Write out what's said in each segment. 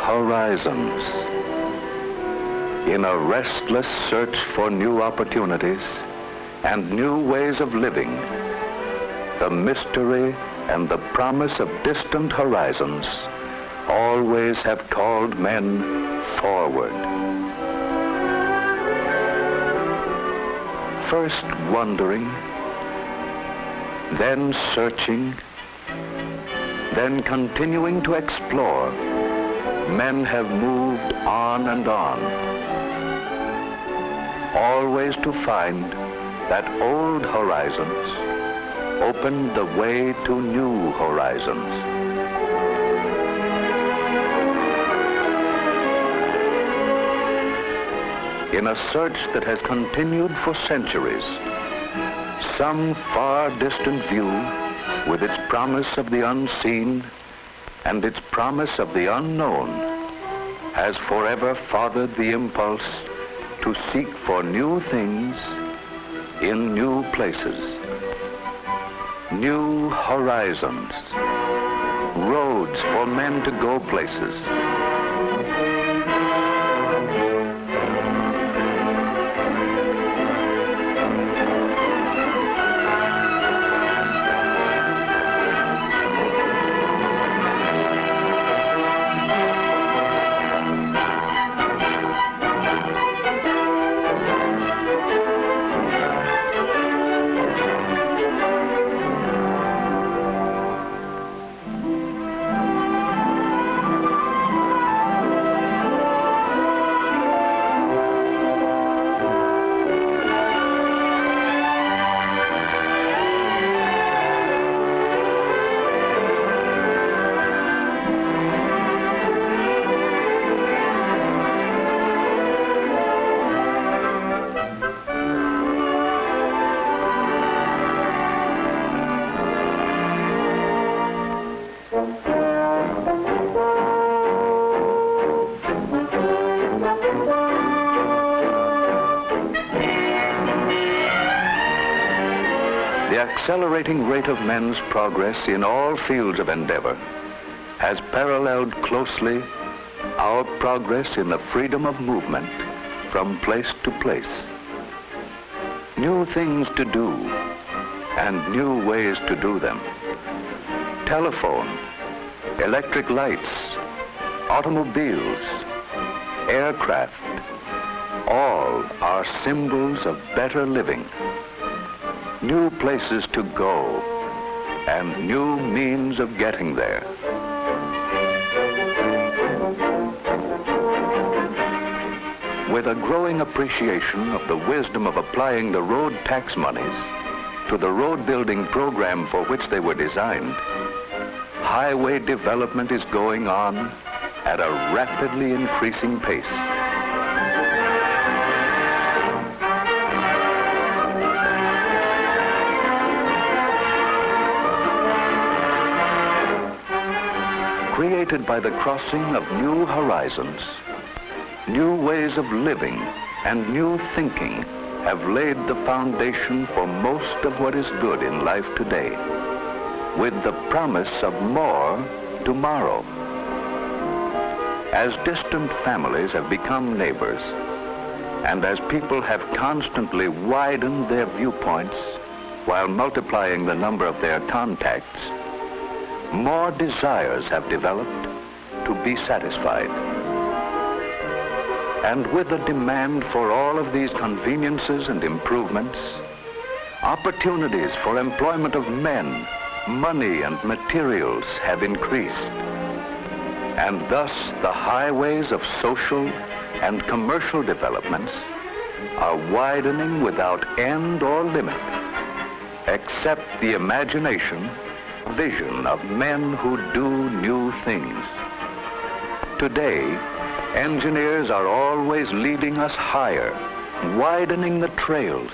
horizons. In a restless search for new opportunities and new ways of living, the mystery and the promise of distant horizons always have called men forward. First wondering, then searching, then continuing to explore, men have moved on and on, always to find that old horizons opened the way to new horizons. In a search that has continued for centuries, some far distant view with its promise of the unseen and its promise of the unknown has forever fathered the impulse to seek for new things in new places, new horizons, roads for men to go places. The accelerating rate of men's progress in all fields of endeavor has paralleled closely our progress in the freedom of movement from place to place. New things to do and new ways to do them. Telephone, electric lights, automobiles, aircraft, all are symbols of better living. New places to go and new means of getting there. With a growing appreciation of the wisdom of applying the road tax monies to the road building program for which they were designed, highway development is going on at a rapidly increasing pace. Created by the crossing of new horizons, new ways of living and new thinking have laid the foundation for most of what is good in life today, with the promise of more tomorrow. As distant families have become neighbors, and as people have constantly widened their viewpoints while multiplying the number of their contacts, more desires have developed to be satisfied. And with the demand for all of these conveniences and improvements, opportunities for employment of men, money, and materials have increased. And thus the highways of social and commercial developments are widening without end or limit, except the imagination, vision of men who do new things. Today, engineers are always leading us higher, widening the trails,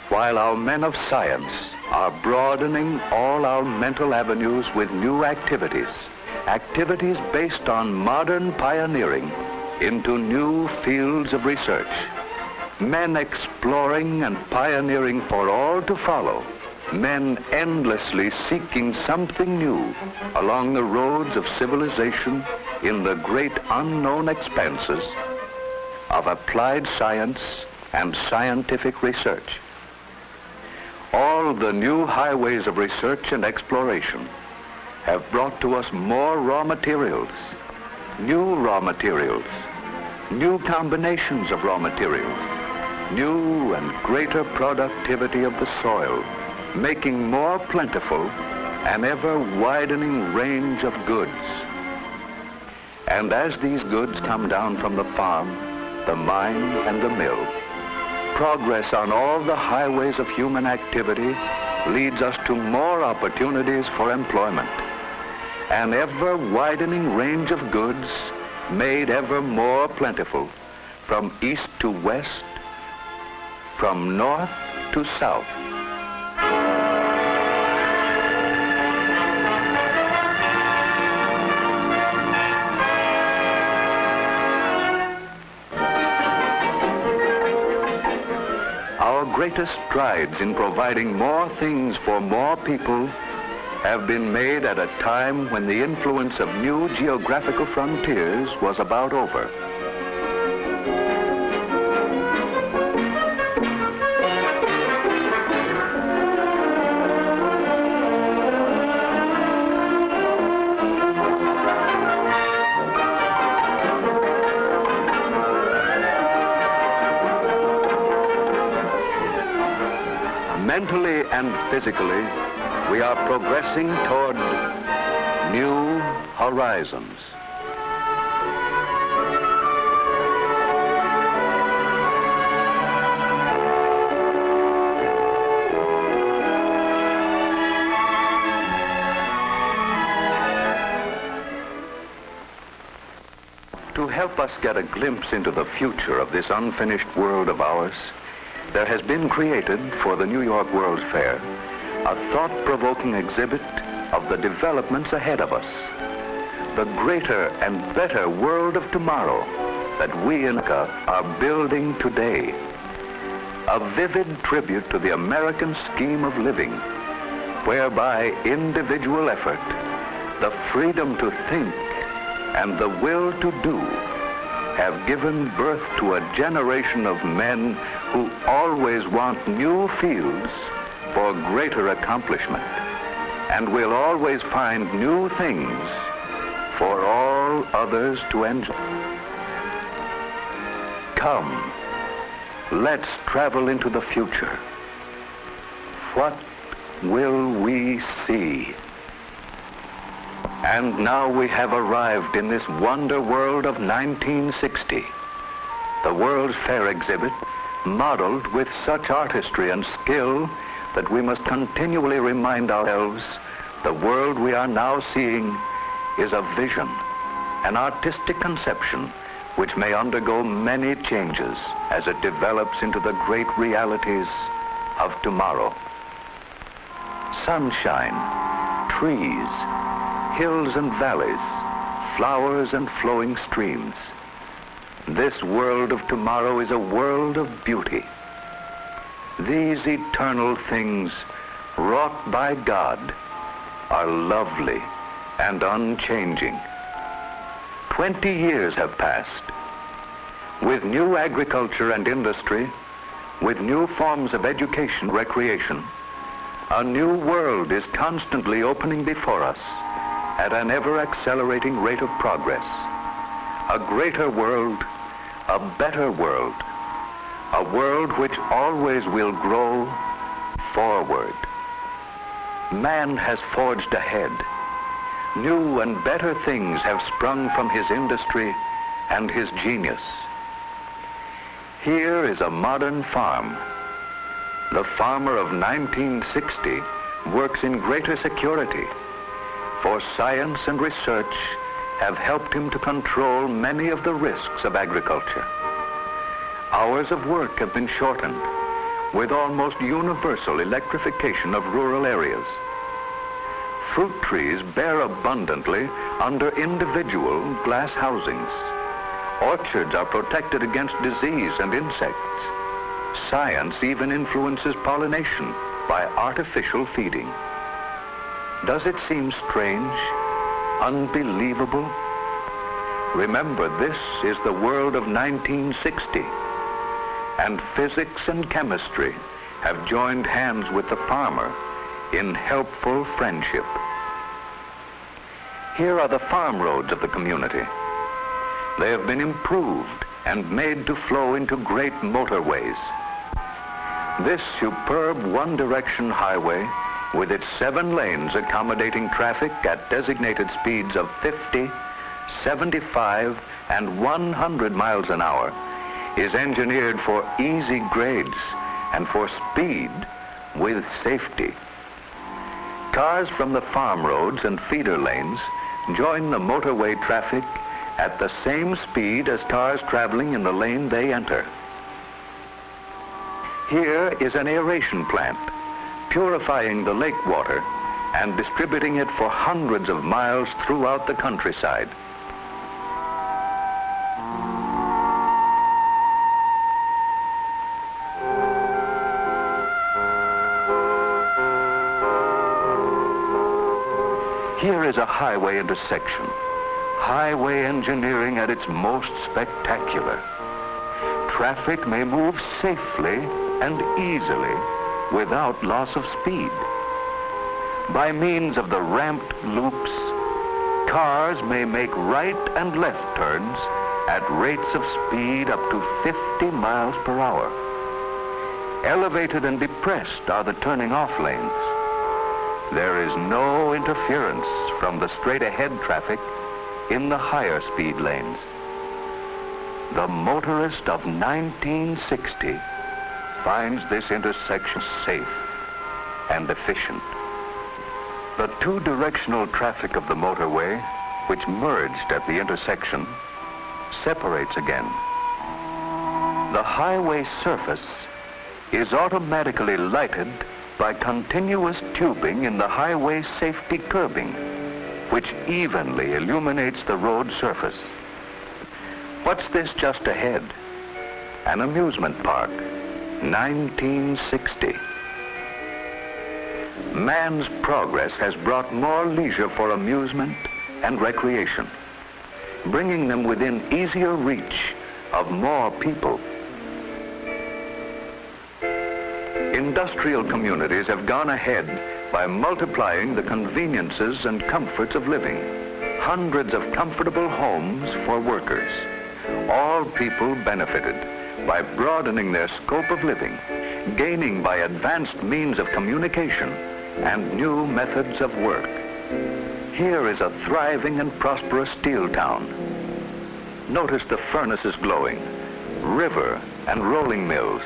while our men of science are broadening all our mental avenues with new activities, activities based on modern pioneering into new fields of research. Men exploring and pioneering for all to follow men endlessly seeking something new along the roads of civilization in the great unknown expanses of applied science and scientific research. All the new highways of research and exploration have brought to us more raw materials, new combinations of raw materials, new and greater productivity of the soil, making more plentiful an ever-widening range of goods. And as these goods come down from the farm, the mine, and the mill, progress on all the highways of human activity leads us to more opportunities for employment. An ever-widening range of goods made ever more plentiful, from east to west, from north to south. Our greatest strides in providing more things for more people have been made at a time when the influence of new geographical frontiers was about over. Mentally and physically, we are progressing toward new horizons. To help us get a glimpse into the future of this unfinished world of ours, there has been created for the New York World's Fair a thought-provoking exhibit of the developments ahead of us, the greater and better world of tomorrow that we in America are building today. A vivid tribute to the American scheme of living, whereby individual effort, the freedom to think, and the will to do have given birth to a generation of men who always want new fields for greater accomplishment, and will always find new things for all others to enjoy. Come, let's travel into the future. What will we see? And now we have arrived in this wonder world of 1960. The World's Fair exhibit, modeled with such artistry and skill that we must continually remind ourselves the world we are now seeing is a vision, an artistic conception which may undergo many changes as it develops into the great realities of tomorrow. Sunshine, trees, hills and valleys, flowers and flowing streams. This world of tomorrow is a world of beauty. These eternal things wrought by God are lovely and unchanging. 20 years have passed. With new agriculture and industry, with new forms of education, recreation, a new world is constantly opening before us at an ever-accelerating rate of progress. A greater world, a better world, a world which always will grow forward. Man has forged ahead. New and better things have sprung from his industry and his genius. Here is a modern farm. The farmer of 1960 works in greater security, for science and research have helped him to control many of the risks of agriculture. Hours of work have been shortened, with almost universal electrification of rural areas. Fruit trees bear abundantly under individual glass housings. Orchards are protected against disease and insects. Science even influences pollination by artificial feeding. Does it seem strange, unbelievable? Remember, this is the world of 1960, and physics and chemistry have joined hands with the farmer in helpful friendship. Here are the farm roads of the community. They have been improved and made to flow into great motorways. This superb one-direction highway, with its 7 lanes accommodating traffic at designated speeds of 50, 75, and 100 miles an hour, is engineered for easy grades and for speed with safety. Cars from the farm roads and feeder lanes join the motorway traffic at the same speed as cars traveling in the lane they enter. Here is an aeration plant, purifying the lake water and distributing it for hundreds of miles throughout the countryside. Here is a highway intersection, highway engineering at its most spectacular. Traffic may move safely and easily without loss of speed. By means of the ramped loops, cars may make right and left turns at rates of speed up to 50 miles per hour. Elevated and depressed are the turning off lanes. There is no interference from the straight-ahead traffic in the higher speed lanes. The motorist of 1960 finds this intersection safe and efficient. The two-directional traffic of the motorway, which merged at the intersection, separates again. The highway surface is automatically lighted by continuous tubing in the highway safety curbing, which evenly illuminates the road surface. What's this just ahead? An amusement park, 1960. Man's progress has brought more leisure for amusement and recreation, bringing them within easier reach of more people. Industrial communities have gone ahead by multiplying the conveniences and comforts of living. Hundreds of comfortable homes for workers. All people benefited by broadening their scope of living, gaining by advanced means of communication and new methods of work. Here is a thriving and prosperous steel town. Notice the furnaces glowing, river and rolling mills.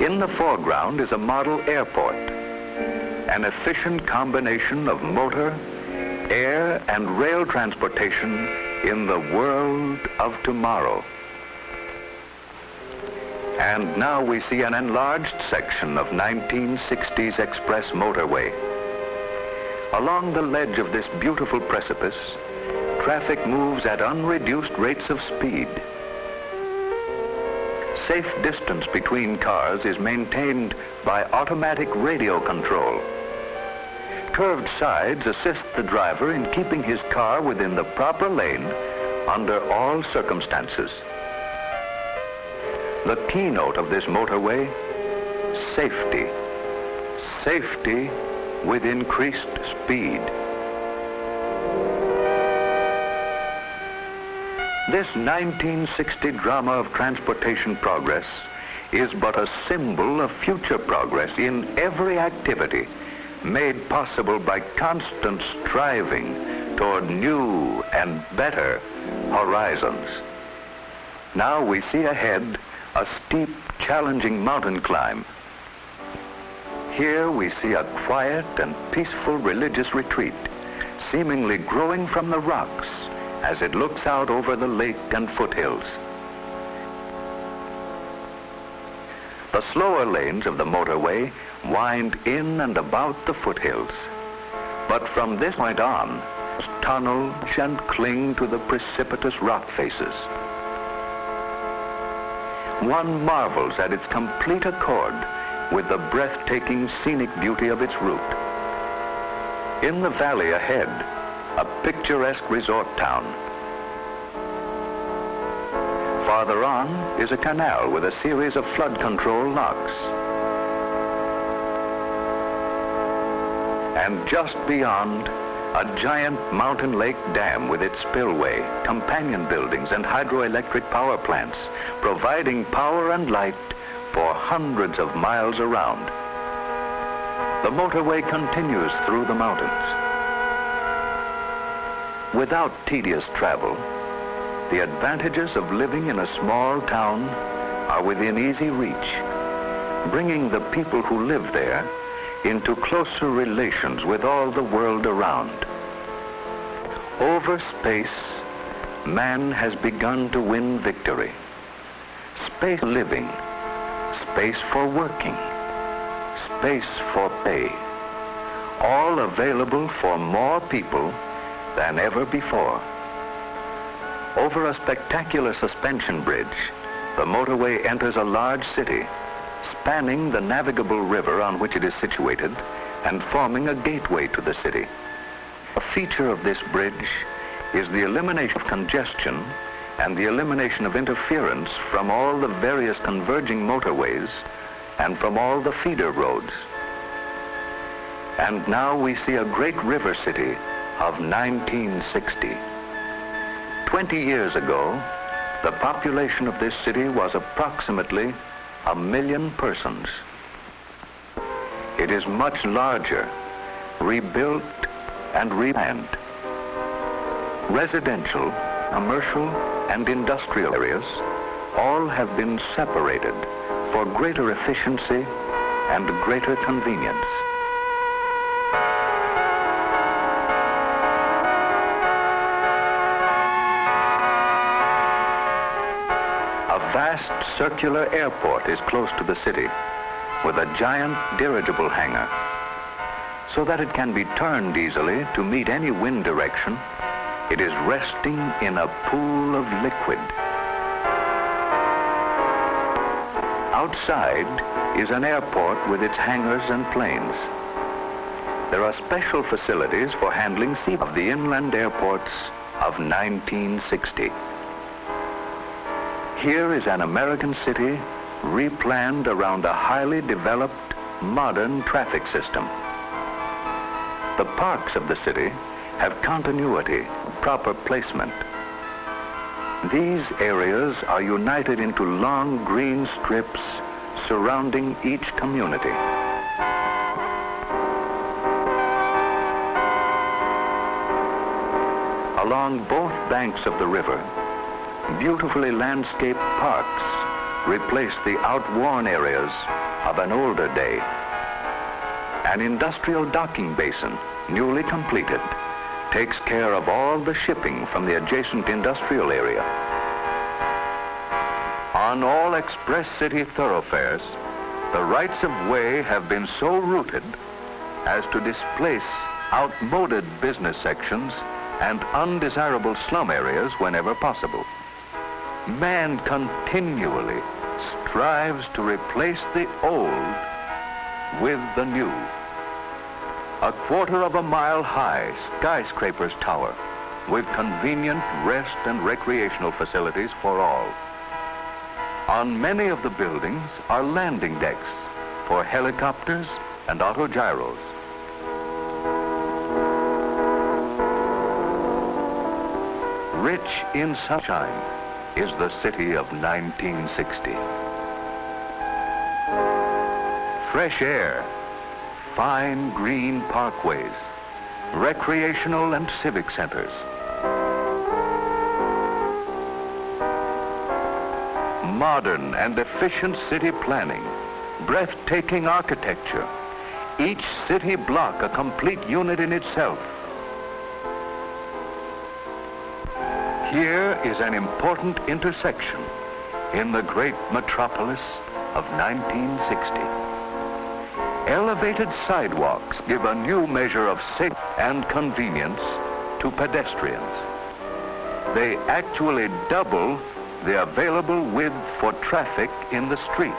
In the foreground is a model airport, an efficient combination of motor, air, and rail transportation in the world of tomorrow. And now we see an enlarged section of 1960s express motorway. Along the ledge of this beautiful precipice, traffic moves at unreduced rates of speed. Safe distance between cars is maintained by automatic radio control. Curved sides assist the driver in keeping his car within the proper lane under all circumstances. The keynote of this motorway, safety. Safety with increased speed. This 1960 drama of transportation progress is but a symbol of future progress in every activity made possible by constant striving toward new and better horizons. Now we see ahead a steep, challenging mountain climb. Here we see a quiet and peaceful religious retreat, seemingly growing from the rocks as it looks out over the lake and foothills. The slower lanes of the motorway wind in and about the foothills. But from this point on, tunnel and cling to the precipitous rock faces. One marvels at its complete accord with the breathtaking scenic beauty of its route. In the valley ahead, a picturesque resort town. Farther on is a canal with a series of flood control locks. And just beyond, a giant mountain lake dam with its spillway, companion buildings, and hydroelectric power plants, providing power and light for hundreds of miles around. The motorway continues through the mountains. Without tedious travel, the advantages of living in a small town are within easy reach, bringing the people who live there into closer relations with all the world around. Over space, man has begun to win victory. Space living, space for working, space for pay, all available for more people than ever before. Over a spectacular suspension bridge, the motorway enters a large city, spanning the navigable river on which it is situated and forming a gateway to the city. A feature of this bridge is the elimination of congestion and the elimination of interference from all the various converging motorways and from all the feeder roads. And now we see a great river city of 1960. 20 years ago, the population of this city was approximately 1 million persons. It is much larger, rebuilt and replanned. Residential, commercial, and industrial areas all have been separated for greater efficiency and greater convenience. A vast circular airport is close to the city with a giant dirigible hangar so that it can be turned easily to meet any wind direction. It is resting in a pool of liquid. Outside is an airport with its hangars and planes. There are special facilities for handling sea of the inland airports of 1960. Here is an American city replanned around a highly developed, modern traffic system. The parks of the city have continuity, proper placement. These areas are united into long green strips surrounding each community. Along both banks of the river, beautifully landscaped parks replace the outworn areas of an older day. An industrial docking basin, newly completed, takes care of all the shipping from the adjacent industrial area. On all express city thoroughfares, the rights of way have been so rooted as to displace outmoded business sections and undesirable slum areas whenever possible. Man continually strives to replace the old with the new. A 1/4 mile high skyscraper's tower with convenient rest and recreational facilities for all. On many of the buildings are landing decks for helicopters and autogyros. Rich in sunshine is the city of 1960. Fresh air, fine green parkways, recreational and civic centers. Modern and efficient city planning, breathtaking architecture, each city block a complete unit in itself. Here is an important intersection in the great metropolis of 1960. Elevated sidewalks give a new measure of safety and convenience to pedestrians. They actually double the available width for traffic in the street.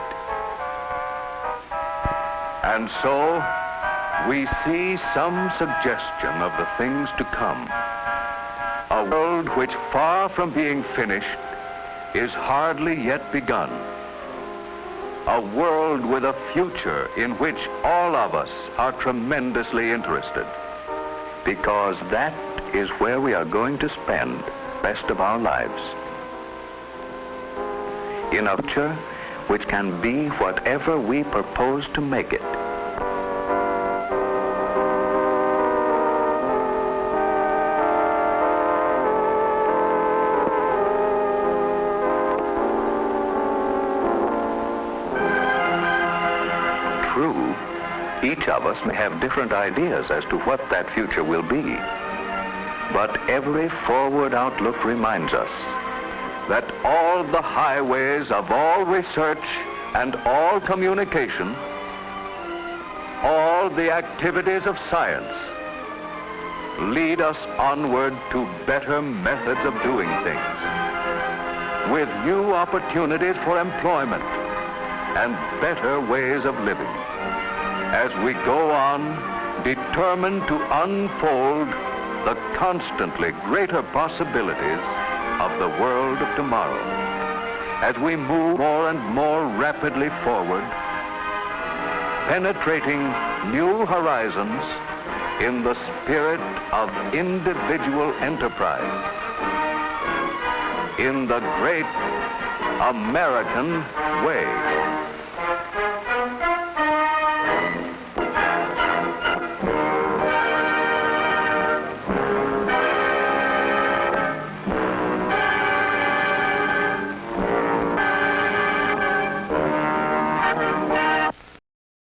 And so, we see some suggestion of the things to come. A world which, far from being finished, is hardly yet begun. A world with a future in which all of us are tremendously interested, because that is where we are going to spend the rest of our lives. In a future which can be whatever we propose to make it. True, each of us may have different ideas as to what that future will be. But every forward outlook reminds us that all the highways of all research and all communication, all the activities of science, lead us onward to better methods of doing things, with new opportunities for employment and better ways of living, as we go on determined to unfold the constantly greater possibilities of the world of tomorrow, as we move more and more rapidly forward, penetrating new horizons in the spirit of individual enterprise, in the great American way.